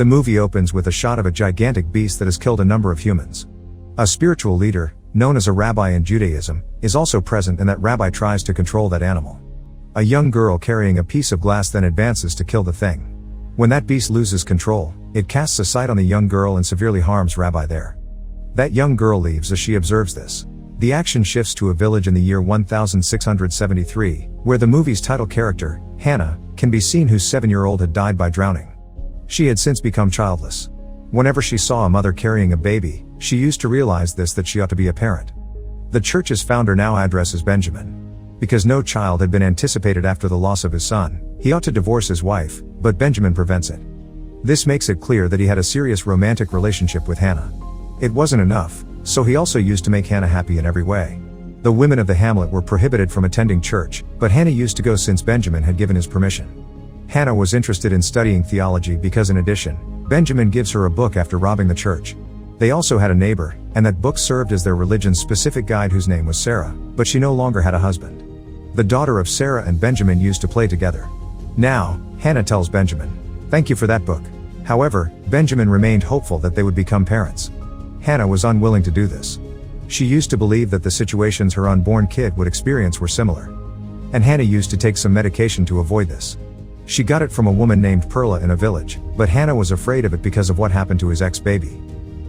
The movie opens with a shot of a gigantic beast that has killed a number of humans. A spiritual leader, known as a rabbi in Judaism, is also present, and that rabbi tries to control that animal. A young girl carrying a piece of glass then advances to kill the thing. When that beast loses control, it casts a sight on the young girl and severely harms Rabbi there. That young girl leaves as she observes this. The action shifts to a village in the year 1673, where the movie's title character, Hannah, can be seen, whose 7-year-old had died by drowning. She had since become childless. Whenever she saw a mother carrying a baby, she used to realize that she ought to be a parent. The church's founder now addresses Benjamin. Because no child had been anticipated after the loss of his son, he ought to divorce his wife, but Benjamin prevents it. This makes it clear that he had a serious romantic relationship with Hannah. It wasn't enough, so he also used to make Hannah happy in every way. The women of the hamlet were prohibited from attending church, but Hannah used to go since Benjamin had given his permission. Hannah was interested in studying theology because, in addition, Benjamin gives her a book after robbing the church. They also had a neighbor, and that book served as their religion's specific guide, whose name was Sarah, but she no longer had a husband. The daughter of Sarah and Benjamin used to play together. Now, Hannah tells Benjamin, "Thank you for that book." However, Benjamin remained hopeful that they would become parents. Hannah was unwilling to do this. She used to believe that the situations her unborn kid would experience were similar. And Hannah used to take some medication to avoid this. She got it from a woman named Perla in a village, but Hannah was afraid of it because of what happened to his ex-baby.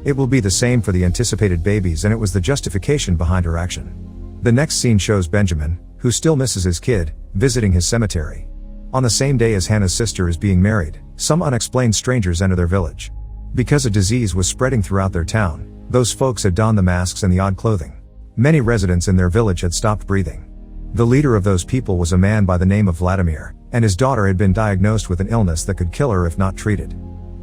It will be the same for the anticipated babies, and it was the justification behind her action. The next scene shows Benjamin, who still misses his kid, visiting his cemetery. On the same day as Hannah's sister is being married, some unexplained strangers enter their village. Because a disease was spreading throughout their town, those folks had donned the masks and the odd clothing. Many residents in their village had stopped breathing. The leader of those people was a man by the name of Vladimir, and his daughter had been diagnosed with an illness that could kill her if not treated.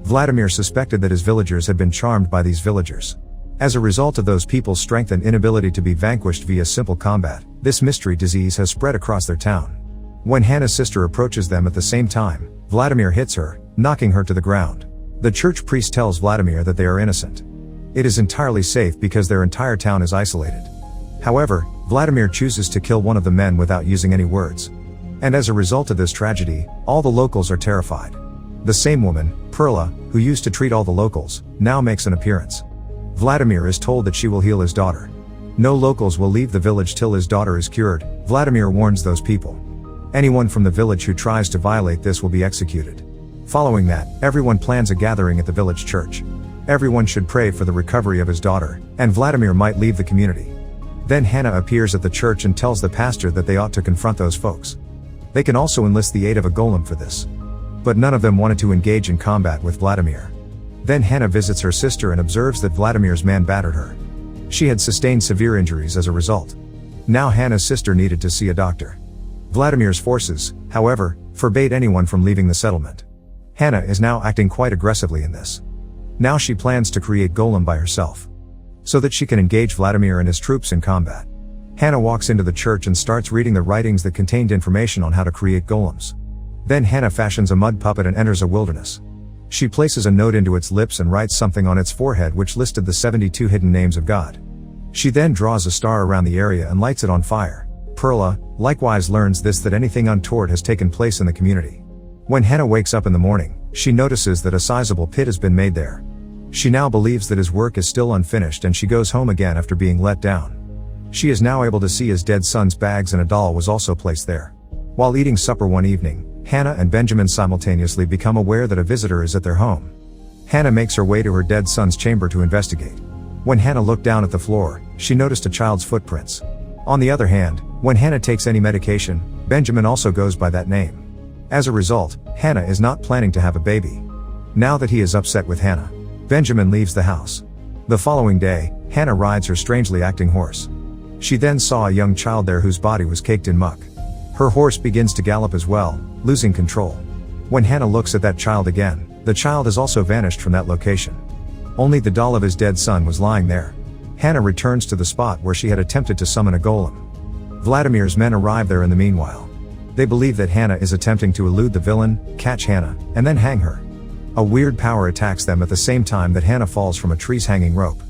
Vladimir suspected that his villagers had been charmed by these villagers. As a result of those people's strength and inability to be vanquished via simple combat, this mystery disease has spread across their town. When Hannah's sister approaches them at the same time, Vladimir hits her, knocking her to the ground. The church priest tells Vladimir that they are innocent. It is entirely safe because their entire town is isolated. However, Vladimir chooses to kill one of the men without using any words. And as a result of this tragedy, all the locals are terrified. The same woman, Perla, who used to treat all the locals, now makes an appearance. Vladimir is told that she will heal his daughter. No locals will leave the village till his daughter is cured. Vladimir warns those people. Anyone from the village who tries to violate this will be executed. Following that, everyone plans a gathering at the village church. Everyone should pray for the recovery of his daughter, and Vladimir might leave the community. Then Hannah appears at the church and tells the pastor that they ought to confront those folks. They can also enlist the aid of a golem for this. But none of them wanted to engage in combat with Vladimir. Then Hannah visits her sister and observes that Vladimir's man battered her. She had sustained severe injuries as a result. Now Hannah's sister needed to see a doctor. Vladimir's forces, however, forbade anyone from leaving the settlement. Hannah is now acting quite aggressively in this. Now she plans to create Golem by herself, so that she can engage Vladimir and his troops in combat. Hannah walks into the church and starts reading the writings that contained information on how to create golems. Then Hannah fashions a mud puppet and enters a wilderness. She places a note into its lips and writes something on its forehead which listed the 72 hidden names of God. She then draws a star around the area and lights it on fire. Perla, likewise, learns that anything untoward has taken place in the community. When Hannah wakes up in the morning, she notices that a sizable pit has been made there. She now believes that his work is still unfinished, and she goes home again after being let down. She is now able to see his dead son's bags, and a doll was also placed there. While eating supper one evening, Hannah and Benjamin simultaneously become aware that a visitor is at their home. Hannah makes her way to her dead son's chamber to investigate. When Hannah looked down at the floor, she noticed a child's footprints. On the other hand, when Hannah takes any medication, Benjamin also goes by that name. As a result, Hannah is not planning to have a baby. Now that he is upset with Hannah, Benjamin leaves the house. The following day, Hannah rides her strangely acting horse. She then saw a young child there whose body was caked in muck. Her horse begins to gallop as well, losing control. When Hannah looks at that child again, the child has also vanished from that location. Only the doll of his dead son was lying there. Hannah returns to the spot where she had attempted to summon a golem. Vladimir's men arrive there in the meanwhile. They believe that Hannah is attempting to elude the villain, catch Hannah, and then hang her. A weird power attacks them at the same time that Hannah falls from a tree's hanging rope.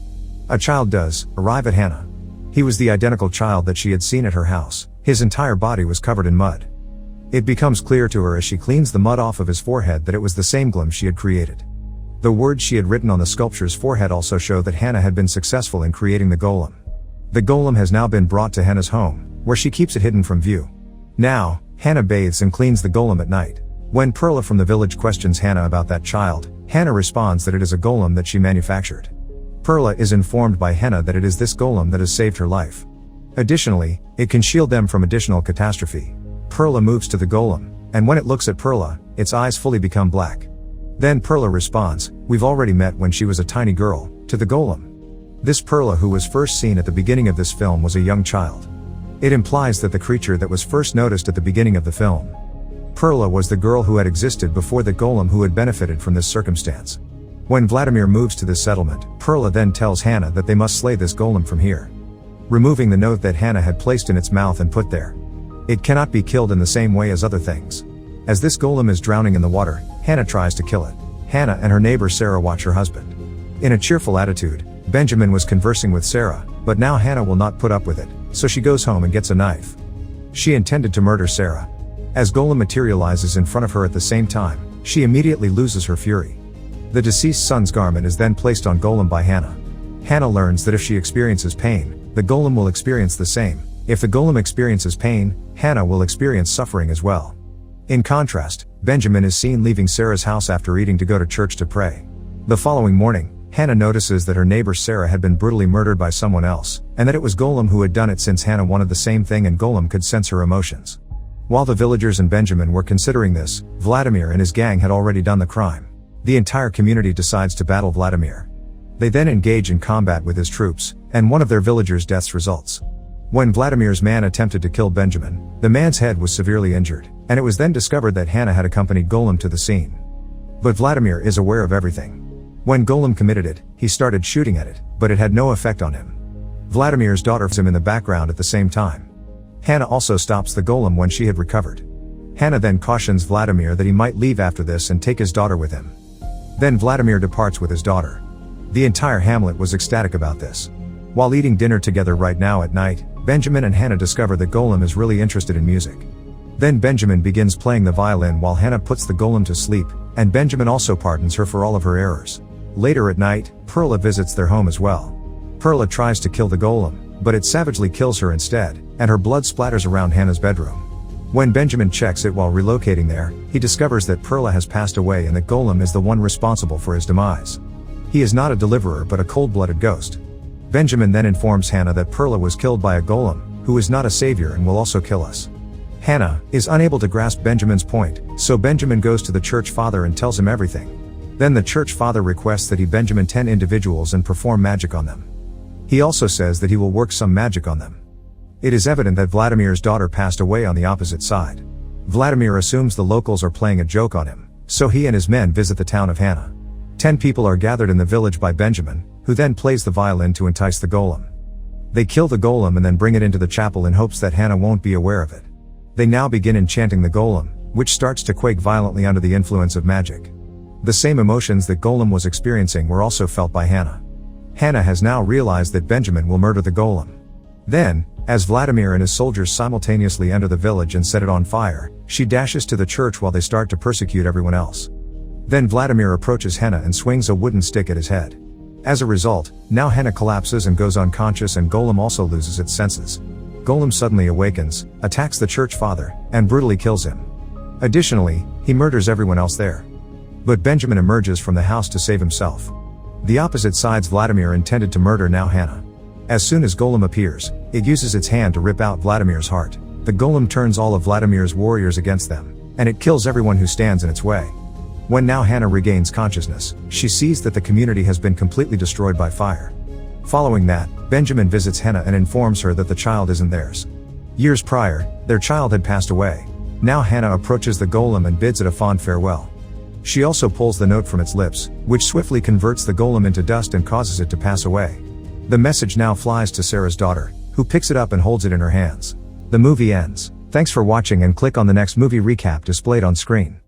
A child does arrive at Hannah. He was the identical child that she had seen at her house. His entire body was covered in mud. It becomes clear to her as she cleans the mud off of his forehead that it was the same golem she had created. The words she had written on the sculpture's forehead also show that Hannah had been successful in creating the golem. The golem has now been brought to Hannah's home, where she keeps it hidden from view. Now, Hannah bathes and cleans the golem at night. When Perla from the village questions Hannah about that child, Hannah responds that it is a golem that she manufactured. Perla is informed by Hannah that it is this golem that has saved her life. Additionally, it can shield them from additional catastrophe. Perla moves to the golem, and when it looks at Perla, its eyes fully become black. Then Perla responds, "We've already met when she was a tiny girl," to the golem. This Perla who was first seen at the beginning of this film was a young child. It implies that the creature that was first noticed at the beginning of the film, Perla, was the girl who had existed before the golem who had benefited from this circumstance. When Vladimir moves to this settlement, Perla then tells Hannah that they must slay this golem from here, removing the note that Hannah had placed in its mouth and put there. It cannot be killed in the same way as other things. As this golem is drowning in the water, Hannah tries to kill it. Hannah and her neighbor Sarah watch her husband. In a cheerful attitude, Benjamin was conversing with Sarah, but now Hannah will not put up with it, so she goes home and gets a knife. She intended to murder Sarah. As golem materializes in front of her at the same time, she immediately loses her fury. The deceased son's garment is then placed on golem by Hannah. Hannah learns that if she experiences pain, the golem will experience the same. If the golem experiences pain, Hannah will experience suffering as well. In contrast, Benjamin is seen leaving Sarah's house after eating to go to church to pray. The following morning, Hannah notices that her neighbor Sarah had been brutally murdered by someone else, and that it was Golem who had done it since Hannah wanted the same thing and Golem could sense her emotions. While the villagers and Benjamin were considering this, Vladimir and his gang had already done the crime. The entire community decides to battle Vladimir. They then engage in combat with his troops, and one of their villagers' deaths results. When Vladimir's man attempted to kill Benjamin, the man's head was severely injured, and it was then discovered that Hannah had accompanied Golem to the scene. But Vladimir is aware of everything. When Golem committed it, he started shooting at it, but it had no effect on him. Vladimir's daughter was him in the background at the same time. Hannah also stops the golem when she had recovered. Hannah then cautions Vladimir that he might leave after this and take his daughter with him. Then Vladimir departs with his daughter. The entire hamlet was ecstatic about this. While eating dinner together right now at night, Benjamin and Hannah discover that Golem is really interested in music. Then Benjamin begins playing the violin while Hannah puts the golem to sleep, and Benjamin also pardons her for all of her errors. Later at night, Perla visits their home as well. Perla tries to kill the golem, but it savagely kills her instead, and her blood splatters around Hannah's bedroom. When Benjamin checks it while relocating there, he discovers that Perla has passed away and that Golem is the one responsible for his demise. He is not a deliverer but a cold-blooded ghost. Benjamin then informs Hannah that Perla was killed by a golem, who is not a savior and will also kill us. Hannah is unable to grasp Benjamin's point, so Benjamin goes to the church father and tells him everything. Then the church father requests that he Benjamin 10 individuals and perform magic on them. He also says that he will work some magic on them. It is evident that Vladimir's daughter passed away on the opposite side. Vladimir assumes the locals are playing a joke on him, so he and his men visit the town of Hannah. 10 people are gathered in the village by Benjamin, who then plays the violin to entice the golem. They kill the golem and then bring it into the chapel in hopes that Hannah won't be aware of it. They now begin enchanting the golem, which starts to quake violently under the influence of magic. The same emotions that Golem was experiencing were also felt by Hannah. Hannah has now realized that Benjamin will murder the golem. Then, as Vladimir and his soldiers simultaneously enter the village and set it on fire, she dashes to the church while they start to persecute everyone else. Then Vladimir approaches Hannah and swings a wooden stick at his head. As a result, now Hannah collapses and goes unconscious and Golem also loses its senses. Golem suddenly awakens, attacks the church father, and brutally kills him. Additionally, he murders everyone else there. But Benjamin emerges from the house to save himself. The opposite side's Vladimir intended to murder now Hannah. As soon as Golem appears, it uses its hand to rip out Vladimir's heart. The Golem turns all of Vladimir's warriors against them, and it kills everyone who stands in its way. When now Hannah regains consciousness, she sees that the community has been completely destroyed by fire. Following that, Benjamin visits Hannah and informs her that the child isn't theirs. Years prior, their child had passed away. Now Hannah approaches the Golem and bids it a fond farewell. She also pulls the note from its lips, which swiftly converts the golem into dust and causes it to pass away. The message now flies to Sarah's daughter, who picks it up and holds it in her hands. The movie ends. Thanks for watching and click on the next movie recap displayed on screen.